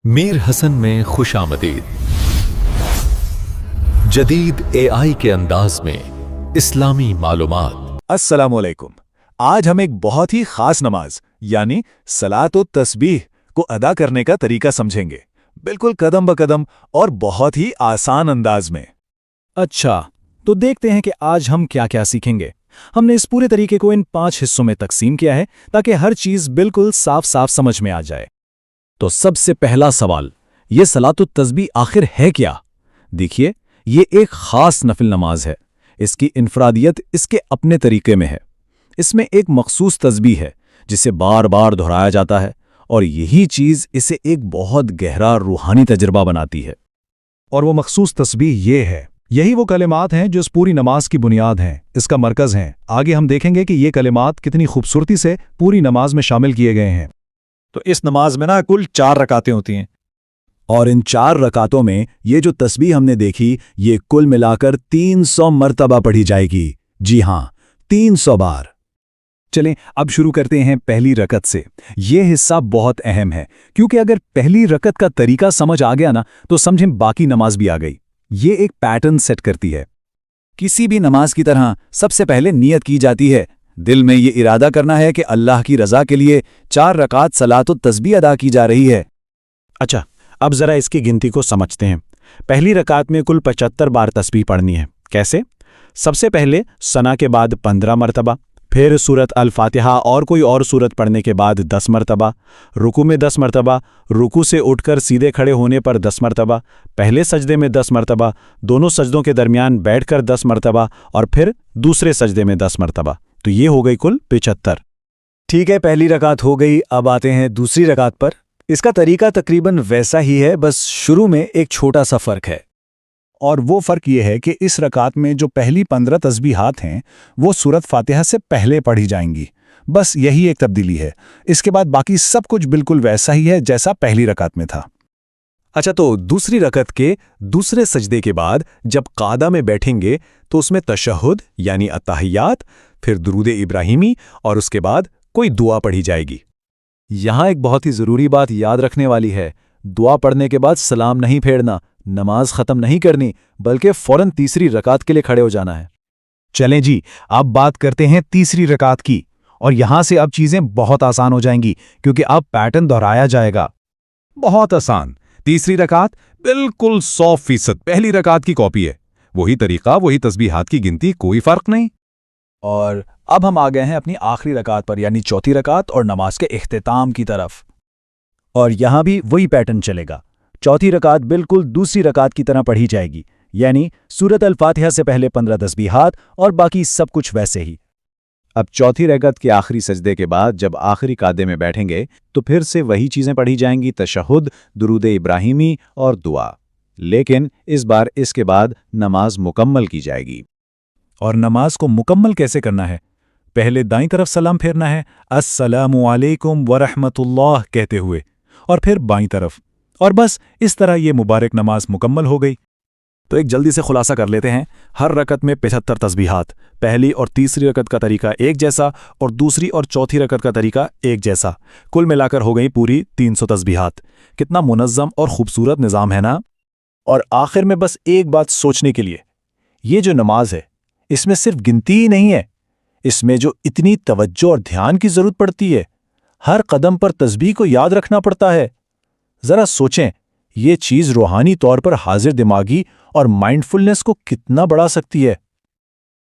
میر حسن میں خوش آمدید۔ جدید AI کے انداز میں اسلامی معلومات۔ السلام علیکم۔ آج ہم ایک بہت ہی خاص نماز یعنی صلاۃ و تسبیح کو ادا کرنے کا طریقہ سمجھیں گے، بالکل قدم بقدم اور بہت ہی آسان انداز میں۔ اچھا، تو دیکھتے ہیں کہ آج ہم کیا کیا سیکھیں گے۔ ہم نے اس پورے طریقے کو ان 5 حصوں میں تقسیم کیا ہے تاکہ ہر چیز بالکل صاف صاف سمجھ میں آ جائے۔ تو سب سے پہلا سوال، یہ صلاۃ التسبیح آخر ہے کیا؟ دیکھیے، یہ ایک خاص نفل نماز ہے۔ اس کی انفرادیت اس کے اپنے طریقے میں ہے۔ اس میں ایک مخصوص تسبیح ہے جسے بار بار دہرایا جاتا ہے، اور یہی چیز اسے ایک بہت گہرا روحانی تجربہ بناتی ہے۔ اور وہ مخصوص تسبیح یہ ہے، یہی وہ کلمات ہیں جو اس پوری نماز کی بنیاد ہیں، اس کا مرکز ہیں۔ آگے ہم دیکھیں گے کہ یہ کلمات کتنی خوبصورتی سے پوری نماز میں شامل کیے گئے ہیں۔ تو اس نماز میں کل 4 رکعتیں ہوتی ہیں، اور ان 4 رکعتوں میں یہ جو تسبیح ہم نے دیکھی، یہ کل ملا کر 300 مرتبہ پڑھی جائے گی۔ جی ہاں، 300 بار۔ چلیں اب شروع کرتے ہیں پہلی رکعت سے۔ یہ حصہ بہت اہم ہے، کیونکہ اگر پہلی رکعت کا طریقہ سمجھ آ گیا نا تو سمجھیں باقی نماز بھی آ گئی۔ یہ ایک پیٹرن سیٹ کرتی ہے۔ کسی بھی نماز کی طرح سب سے پہلے نیت کی جاتی ہے۔ دل میں یہ ارادہ کرنا ہے کہ اللہ کی رضا کے لیے 4 رکعت صلاۃ التسبیح ادا کی جا رہی ہے۔ اچھا، اب ذرا اس کی گنتی کو سمجھتے ہیں۔ پہلی رکعت میں کل 75 بار تسبیح پڑھنی ہے۔ کیسے؟ سب سے پہلے ثنا کے بعد 15 مرتبہ، پھر سورت الفاتحہ اور کوئی اور سورت پڑھنے کے بعد 10 مرتبہ، رکوع میں 10 مرتبہ، رکوع سے اٹھ کر سیدھے کھڑے ہونے پر 10 مرتبہ، پہلے سجدے میں 10 مرتبہ، دونوں سجدوں کے درمیان بیٹھ کر 10 مرتبہ، اور پھر دوسرے سجدے میں 10 مرتبہ۔ تو یہ ہو گئی کل 75۔ ٹھیک ہے، پہلی رکعت ہو گئی، اب آتے ہیں دوسری رکعت پر۔ اس کا طریقہ تقریباً ویسا ہی ہے، بس شروع میں ایک چھوٹا سا فرق ہے، اور وہ فرق یہ ہے کہ اس رکعت میں جو پہلی 15 تسبیحات ہیں وہ سورت فاتحہ سے پہلے پڑھی جائیں گی۔ بس یہی ایک تبدیلی ہے۔ اس کے بعد باقی سب کچھ بالکل ویسا ہی ہے جیسا پہلی رکعت میں تھا۔ اچھا، تو دوسری رکعت کے دوسرے سجدے کے بعد جب قعدہ میں بیٹھیں گے تو اس میں تشہد یعنی اتحیات، پھر درود ابراہیمی، اور اس کے بعد کوئی دعا پڑھی جائے گی۔ یہاں ایک بہت ہی ضروری بات یاد رکھنے والی ہے۔ دعا پڑھنے کے بعد سلام نہیں پھیرنا، نماز ختم نہیں کرنی، بلکہ فوراً تیسری رکعت کے لیے کھڑے ہو جانا ہے۔ چلیں جی، اب بات کرتے ہیں تیسری رکعت کی، اور یہاں سے اب چیزیں بہت آسان ہو جائیں گی کیونکہ اب پیٹرن دہرایا جائے گا۔ بہت آسان۔ تیسری رکعت بالکل 100% پہلی رکعت کی کاپی ہے۔ وہی طریقہ، وہی تسبیحات کی گنتی، کوئی فرق نہیں۔ اور اب ہم آ گئے ہیں اپنی آخری رکعت پر، یعنی چوتھی رکعت اور نماز کے اختتام کی طرف۔ اور یہاں بھی وہی پیٹرن چلے گا۔ چوتھی رکعت بالکل دوسری رکعت کی طرح پڑھی جائے گی، یعنی سورت الفاتحہ سے پہلے 15 تسبیحات اور باقی سب کچھ ویسے ہی۔ اب چوتھی رکعت کے آخری سجدے کے بعد جب آخری قعدے میں بیٹھیں گے تو پھر سے وہی چیزیں پڑھی جائیں گی، تشہد، درود ابراہیمی اور دعا، لیکن اس بار اس کے بعد نماز مکمل کی جائے گی۔ اور نماز کو مکمل کیسے کرنا ہے؟ پہلے دائیں طرف سلام پھیرنا ہے، السلام علیکم ورحمۃ اللہ کہتے ہوئے، اور پھر بائیں طرف، اور بس اس طرح یہ مبارک نماز مکمل ہو گئی۔ تو ایک جلدی سے خلاصہ کر لیتے ہیں۔ ہر رکعت میں 75 تسبیحات، پہلی اور تیسری رکعت کا طریقہ ایک جیسا اور دوسری اور چوتھی رکعت کا طریقہ ایک جیسا، کل ملا کر ہو گئی پوری 300 تسبیحات۔ کتنا منظم اور خوبصورت نظام ہے نا؟ اور آخر میں بس ایک بات سوچنے کے لیے، یہ جو نماز ہے اس میں صرف گنتی ہی نہیں ہے، اس میں جو اتنی توجہ اور دھیان کی ضرورت پڑتی ہے، ہر قدم پر تسبیح کو یاد رکھنا پڑتا ہے۔ ذرا سوچیں، یہ چیز روحانی طور پر حاضر دماغی اور مائنڈفلنس کو کتنا بڑھا سکتی ہے۔